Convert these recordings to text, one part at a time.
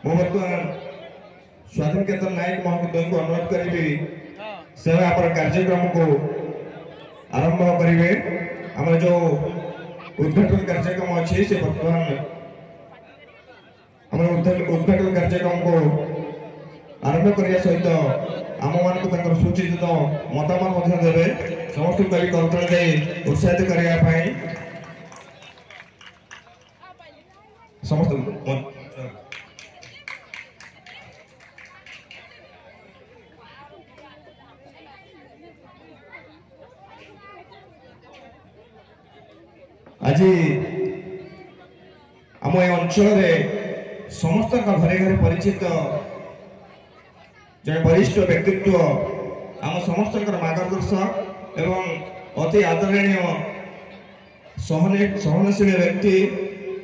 ମୁଁ ବର୍ତ୍ତମାନ ସ୍ୱାଧୀନ କେତନ ନାୟକ ମହୋଦୟଙ୍କୁ ଅନୁରୋଧ କରିବି ସେ ଆମର କାର୍ଯ୍ୟକ୍ରମକୁ ଆରମ୍ଭ କରିବେ। ଆମର जो उद्घाटन कार्यक्रम अच्छी से बर्तमान उद्घाटन कार्यक्रम को आरंभ करने सहित आम मान सूचित मतामत देवे समस्त करतल उत्साहित करने समस्त आज आम अंचल समस्त घरे घरे परिचित जड़े वरिष्ठ व्यक्तित्व आम समस्त मार्गदर्शक एवं अति आदरणीय सहनशील व्यक्ति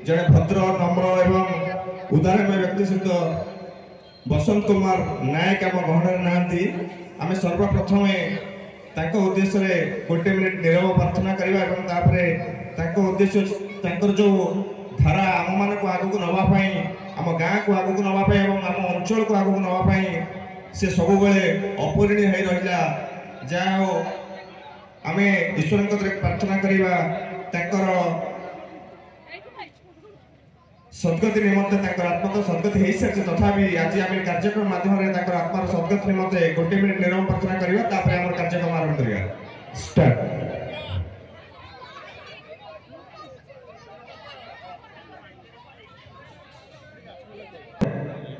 जड़े भद्र नम्र एवं उदाहरणीय व्यक्ति सहित बसंत कुमार नायक आम गहन नहांती आम सर्वप्रथम उद्देश्य गोटे मिनिट नीरव प्रार्थना करवा उद्देश्य जो धारा आम मान को आगू नापी आम गाँ को आगू नापी आम अंचल को आगू नापी से सब अपरिणीय हो रहा जहाँ आम ईश्वर प्रार्थना करवा सदगति निमंते आत्मा तो सदगति हो सारी तथापि आज आम कार्यक्रम माध्यम आत्मार सदगति निमंते गोटे मिनिट नीरव प्रार्थना करवा आम कार्यक्रम आरंभ करवा स्टार्ट।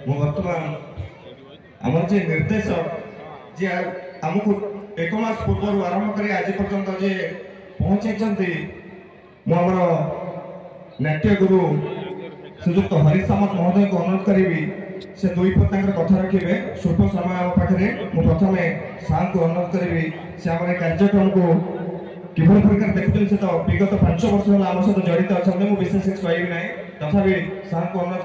बर्तमान आम जे निर्देशक जे आमको एक मास पूर्व आरंभ कर आज पर्यंत जे पहुंची मुझ नाट्य गुरु श्रीजुक्त हरीश सामंत महोदय को अनुरोध करी से दुई पद कथा रखिए स्वल्प समय पाखे मुझे प्रथम सार को अनुरोध करी से आम कार्यक्रम को किभली प्रकार देखुते से तो विगत 5 वर्ष आम सहित जड़ित अच्छा मुझे विशेष कहबी ना तथा सार को अनुरोध